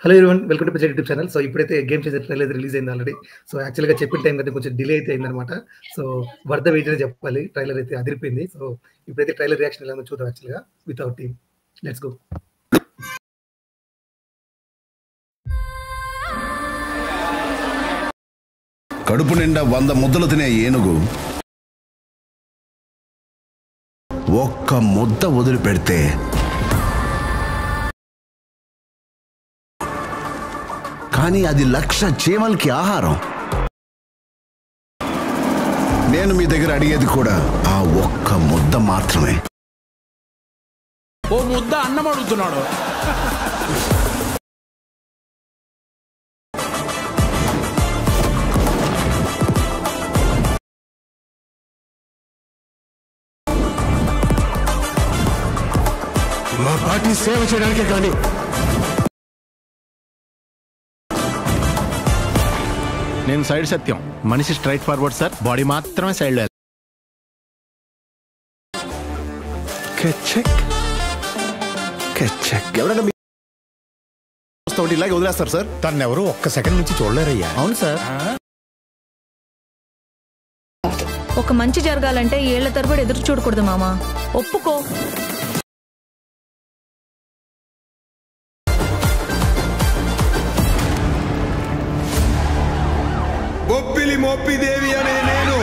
Hello everyone, welcome to PZ YouTube channel. So ఇప్పుడైతే game changer trailer release అయింది already. So యాక్చువల్‌గా చెప్పిన time కంటే కొంచెం డిలే అయితే అయిందనమాట. సో వర్త్ వెయిట్ అనే చెప్పాలి. ట్రైలర్ అయితే అదిరిపోయింది. సో ఇప్పుడైతే ట్రైలర్ రియాక్షన్ ఎలా ఉందో చూద్దాం యాక్చువల్‌గా with our team. Let's go. కడుపు నిండా 100 ముద్దలు తినే ఏనుగు ఒక్క ముద్ద వదిలిపెడితే కానీ అది 1,00,000 చీమలకి ఆహారం. నేను మీ దగ్గర అడిగేది కూడా ఆ ఒక్క ముద్ద మాత్రమే. ఓ ముద్ద అన్నం అడుగుతున్నాడు. మా పార్టీ సేవ చేయడానికే కానీ నేను సైడ్ సత్యం, మనిషి స్ట్రైట్ ఫార్వర్డ్ సార్, బాడీ మాత్రమే సైడ్ లేదు. ఎవరైనా ఇలాగే వదిలేస్తారు సార్? తను ఎవరు ఒక్క సెకండ్ నుంచి చూడలేరయ్యా. అవును సార్. ఒక మంచి జరగాలంటే ఏళ్ల తరబడి ఎదురు చూడకూడదు మామా, ఒప్పుకో. బొప్పిలి మోపిదేవి అనే నేను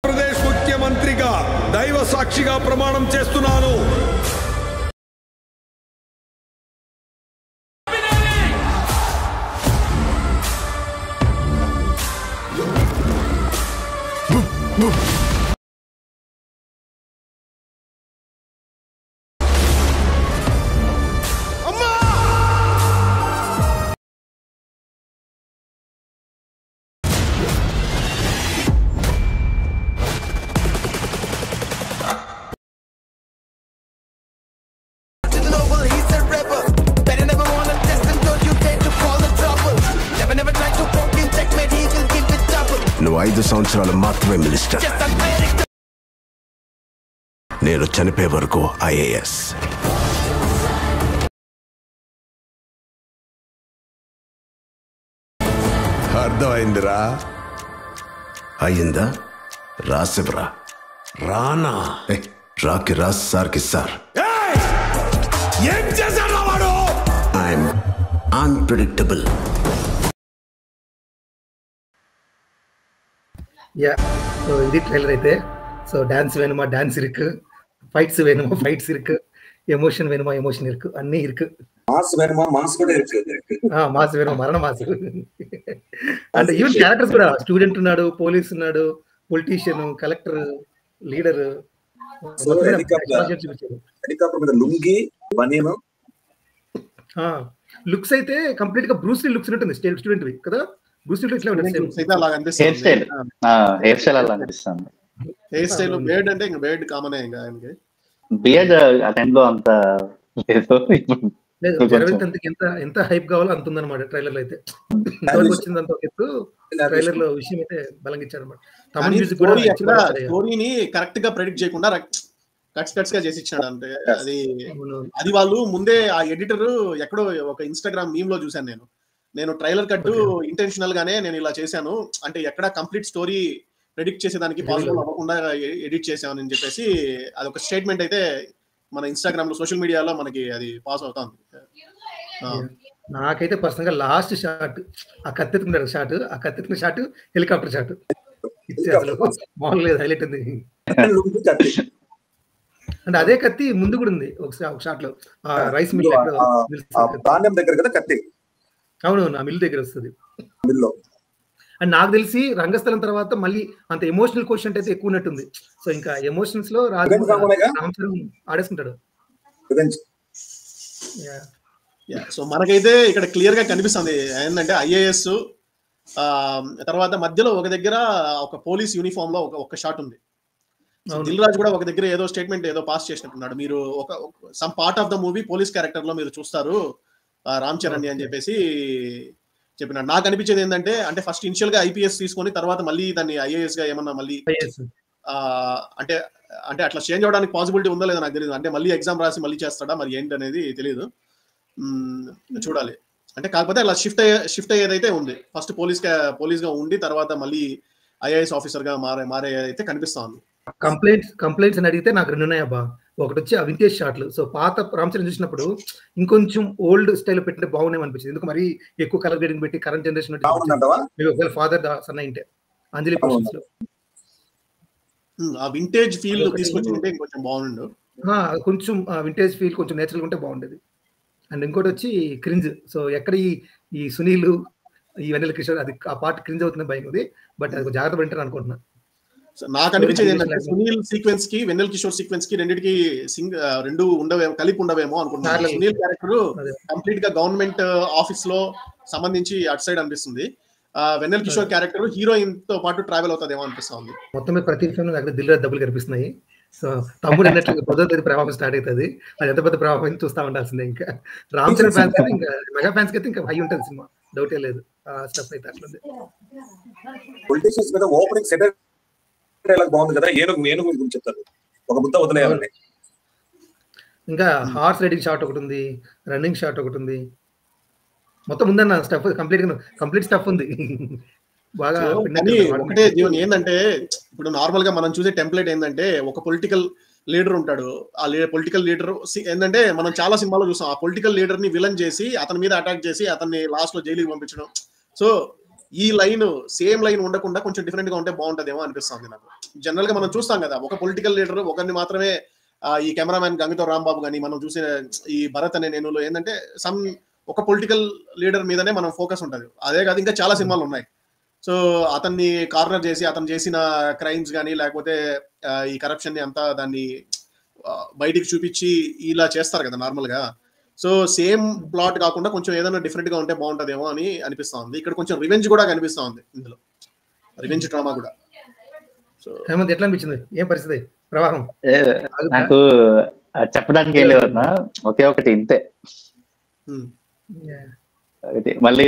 ఆంధ్రప్రదేశ్ ముఖ్యమంత్రిగా దైవ సాక్షిగా ప్రమాణం చేస్తున్నాను. నువ్వు 5 సంవత్సరాలు మాత్రమే మినిస్టర్. నేను చనిపోయే వరకు IAS. అర్థమైందిరా? అయ్యిందా? రాసివరా రానా? రాకి రాస్ సార్కి సార్. ఏం చేశాడు వాడు? I'm unpredictable. యా, సో ఇది ట్రైలర్ అయితే. సో డాన్స్ వేணுమా డాన్స్ ఇరుకు, ఫైట్స్ వేணுమా ఫైట్స్ ఇరుకు, ఎమోషన్ వేணுమా ఎమోషన్ ఇరుకు, అన్నీ ఇరుకు. மாஸ் வேணுமா மாஸ் கூட இருக்கு. మాస్ వేணுమా మరణ మాస్. అంటే ఈవెన్ క్యారెక్టర్స్ కూడా, స్టూడెంట్ ఉన్నాడు, పోలీస్ ఉన్నాడు, పొలిటీషియన్, కలెక్టర్, లీడర్. హెలికాప్టర్ మీద లుంగి బనీను. లుక్స్ అయితే కంప్లీట్ గా బ్రూస్ లీ లుక్స్ ఉంటుంది స్టూడెంట్ వి కదా. బ్రూస్ లీ ఇట్లా ఉంటుంది. హెయిర్ స్టైల్ అలా అనిపిస్తుంది. హెయిర్ స్టైల్ బేర్డ్ అంటే ఇంకా బేర్డ్ కామన్ ఇంకా ఆయనకి. బియర్డ్ ఆ టైంలో అంత లేదు. ఎంత హైప్ కావాలో అంత ఉందన్నమాట ట్రైలర్ లో అయితే. వచ్చిందంత ఎత్తు ట్రైలర్ లో విషయం అయితే బలంగా ఇచ్చారన్నమాట. తమిళ మ్యూజిక్ కూడా స్టోరీని కరెక్ట్ గా ప్రెడిక్ట్ చేయకుండా కట్స్ గా చేసి ఇచ్చాడు. అంటే అది వాళ్ళు ముందే ఆ ఎడిటర్ ఎక్కడో ఒక ఇన్స్టాగ్రామ్ మీమ్ లో చూసాను నేను ట్రైలర్ కట్టు ఇంటెన్షనల్ గానే నేను ఇలా చేశాను, అంటే ఎక్కడ కంప్లీట్ స్టోరీ ప్రెడిక్ట్ చేసేదానికి పాసిబుల్ అవ్వకుండా ఎడిట్ చేసామని చెప్పేసి అదొక స్టేట్మెంట్ అయితే మన ఇన్స్టాగ్రామ్ లో సోషల్ మీడియాలో మనకి అది పాస్ అవుతుంది. నాకైతే పర్సనల్ గా లాస్ట్ షాట్, ఆ కత్తెత్తుకున్నాడు షాట్, ఆ కత్తెత్తుకున్న షాట్ హెలికాప్టర్ షాట్ మామూలు లేదు, హైలైట్ ఉంది. అంటే అదే కత్తి ముందు కూడా ఉంది ఒక షాట్ లో, రైస్ మిల్ దగ్గర కదా కత్తి. అవును, నా మిల్ దగ్గర వస్తుంది. అండ్ నాకు తెలిసి రంగస్థలం తర్వాత మళ్ళీ అంత ఎమోషనల్ క్వశ్చన్ అయితే ఎక్కువ ఉన్నట్టుంది. సో ఇంకా ఎమోషన్స్ లో ఆడేసుకుంటాడు. సో మనకైతే ఇక్కడ క్లియర్ గా కనిపిస్తుంది ఏంటంటే IAS తర్వాత మధ్యలో ఒక దగ్గర ఒక పోలీస్ యూనిఫామ్ లో ఒక షాట్ ఉంది. దిల్ రాజు కూడా ఒక దగ్గర ఏదో స్టేట్మెంట్ ఏదో పాస్ చేసినట్టున్నాడు. మీరు ఒక some part of the movie police character లో మీరు చూస్తారు రామ్ చరణ్ అని చెప్పేసి చెప్పినాడు. నాకు అనిపించేది ఏంటంటే, అంటే ఫస్ట్ ఇనిషియల్ గా IPS తీసుకొని తర్వాత మళ్ళీ దాన్ని IAS గా ఏమన్నా మళ్ళీ అంటే అంటే అట్లా చేంజ్ అవడానికి పాసిబిలిటీ ఉందో లేదో నాకు తెలియదు. అంటే మళ్ళీ ఎగ్జామ్ రాసి మళ్ళీ చేస్తాడా మరి ఏంటి అనేది తెలియదు. చూడాలి. అంటే కాకపోతే అలా షిఫ్ట్ అయ్యేదైతే ఉంది. ఫస్ట్ పోలీస్ గా ఉండి తర్వాత మళ్ళీ ఐఏఎస్ ఆఫీసర్ గా మారే అయితే కనిపిస్తా ఉంది. కంప్లైంట్స్ అని అడిగితే నాకు 2 ఉన్నాయి అబ్బా. ఒకటి వచ్చి ఆ వింటేజ్ షాట్లు. సో పాత రామ్ చరణ్ చూసినప్పుడు ఇంకొంచెం ఓల్డ్ స్టైల్ పెట్టినట్టు బాగున్నాయి అనిపించింది. ఎందుకు మరి ఎక్కువ కలర్ గ్రేడింగ్ పెట్టి కరెంట్ జనరేషన్ ఒకవేళ ఫాదర్ సన్ అయింటే అంజలి పోర్షన్స్ లో ఆ వింటేజ్ ఫీల్ తీసుకొచ్చింటే కొంచెం బాగుండు. కొంచెం వింటేజ్ ఫీల్ కొంచెం నేచురల్ ఉంటే బాగుండేది. అండ్ ఇంకోటి వచ్చి క్రింజ్. సో ఎక్కడ ఈ సునీల్ ఈ వెన్నెల కిషోర్ అది ఆ పార్ట్ క్రింజ్ అవుతుంది భయం ఉంది. బట్ అది జాగ్రత్త పడింటారు అనుకుంటున్నా. నాకు అనిపించేది ఏంటంటే సునీల్ సీక్వెన్స్ కి వెన్నెల కిషోర్ సీక్వెన్స్ కి రెండింటికి రెండు ఉండవేమో, కలిపి ఉండవేమో అనుకుంటున్నాను. సునీల్ క్యారెక్టర్ కంప్లీట్ గా గవర్నమెంట్ ఆఫీస్ లో సంబంధించి అటు సైడ్ అనిపిస్తుంది. వెన్నెల కిషోర్ క్యారెక్టర్ హీరోయిన్ తో పాటు ట్రావెల్ అవుతుందేమో అనిపిస్తుంది. మొత్తం ప్రతి ఫిల్మ్ అక్కడ దిల్ రాజు డబ్బులు కనిపిస్తున్నాయి. సో తమ్ముడు అన్నట్లు 10వ తేదీ ప్రభావం స్టార్ట్ అవుతుంది. అది ఎంత పెద్ద ప్రభావం చూస్తా ఉండాల్సిందే. ఇంకా రామ్ చరణ్ ఫ్యాన్స్ అయితే ఇంకా మెగా ఫ్యాన్స్ అయితే ఇంకా హై ఉంటుంది సినిమా, డౌటే లేదు. స్టఫ్ అయితే అట్లుంది. పొలిటిషియన్స్ మీద ఓపెనింగ్ సెటర్ బాగుంది కదా, ఏనుగు గురించి చెప్తారు, ఒక ముద్ద వదిలేయాలని. ఇంకా హార్స్ రైడింగ్ షాట్ ఒకటి ఉంది, రన్నింగ్ షాట్ ఒకటి ఉంది, మొత్తం ఉందన్న స్టఫ్ కంప్లీట్ స్టఫ్ ఉంది బాగా. ఒకటే జీవన్ ఏంటంటే ఇప్పుడు నార్మల్ గా మనం చూసే టెంప్లెట్ ఏంటంటే ఒక పొలిటికల్ లీడర్ ఉంటాడు. ఆ పొలిటికల్ లీడర్ ఏంటంటే మనం చాలా సినిమాలో చూసాం, ఆ పొలిటికల్ లీడర్ ని విలన్ చేసి అతని మీద అటాక్ చేసి అతన్ని లాస్ట్ లో జైలుకి పంపించడం. సో ఈ సేమ్ లైన్ ఉండకుండా కొంచెం డిఫరెంట్ గా ఉంటే బాగుంటదేమో అనిపిస్తుంది నాకు. జనరల్ గా మనం చూస్తాం కదా, ఒక పొలిటికల్ లీడర్ ఒకరిని మాత్రమే, ఈ కెమెరామ్యాన్ గంగితో రాంబాబు కానీ మనం చూసిన ఈ భరత్ అనే నేనులో ఏంటంటే ఒక పొలిటికల్ లీడర్ మీదనే మనం ఫోకస్ ఉంటుంది. అదే కాదు ఇంకా చాలా సినిమాలు ఉన్నాయి. సో అతన్ని కార్నర్ చేసి అతను చేసిన క్రైమ్స్ కానీ లేకపోతే ఈ కరప్షన్ ని అంతా దాన్ని బయటికి చూపించి ఇలా చేస్తారు కదా నార్మల్ గా. సో సేమ్ ప్లాట్ కాకుండా కొంచెం ఏదైనా డిఫరెంట్ గా ఉంటే బాగుంటదేమో అని అనిపిస్తా ఉంది. ఇక్కడ కొంచెం రివెంజ్ కూడా కనిపిస్తా ఉంది, ఇందులో రివెంజ్ డ్రామా కూడా. సో ఎట్లా అనిపించింది, ఏం పరిస్థితి ప్రవాహం? నాకు చెప్పడానికి ఏం లేదు, ఒకే ఒకటి ఇంతే. మళ్ళీ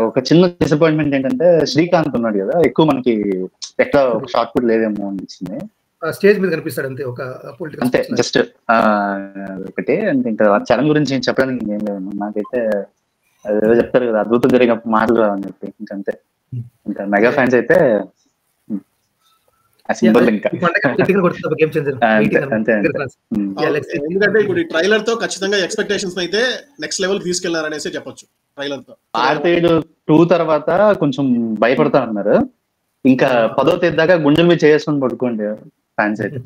ఒక చిన్న డిసప్పాయింట్మెంట్ ఏంటంటే శ్రీకాంత్ ఉన్నాడు కదా, ఎక్కువ మనకి ఎక్కడ ఒక షార్ట్ పుట్ లేదేమో అనిపించింది. స్టేజ్ మీద కనిపిస్తాడు అంతే, ఒక పొలిటికల్ అంతే జస్ట్ ఒకటి. ఇంకా చరణ్ గురించి చెప్పడానికి ఏం లేదు. నాకైతే అదేదో చెప్తారు కదా, అద్భుతం జరిగినప్పుడు మాటలు రావని చెప్పి ఇంకంతే. ఇంకా మెగా ఫ్యాన్స్ అయితే ఎందుకంటే ఇప్పుడు ఈ ట్రైలర్ తో ఖచ్చితంగా ఎక్స్పెక్టేషన్స్ అయితే నెక్స్ట్ లెవెల్ తీసుకెళ్లారనేసి చెప్పొచ్చు. ట్రైలర్ తో భారతీయుడు 2 తర్వాత కొంచెం భయపడతా ఉన్నారు. ఇంకా 10వ తేదీ దాకా గుండెల మీద చేసుకొని పడుకోండి ఫ్యాన్స్ అయితే.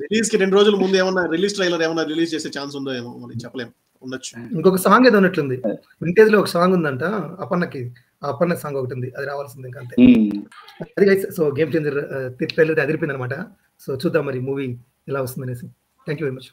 రిలీజ్ కి 2 రోజుల ముందు ఏమన్నా రిలీజ్ ట్రైలర్ ఏమన్నా రిలీజ్ చేసే ఛాన్స్ ఉందో ఏమో, మరి చెప్పలేము, ఉండొచ్చు. ఇంకొక సాంగ్ ఏదో ఉన్నట్లుంది, వింటేజ్ లో ఒక సాంగ్ ఉందంట, అపన్న సాంగ్ ఒకటి ఉంది, అది రావాల్సింది ఇంకా అంతే. అది guys, so game changer trailer అదిరిపోయింది అనమాట. సో చూద్దాం మరి మూవీ ఎలా వస్తుంది అనేసి. Thank you very much.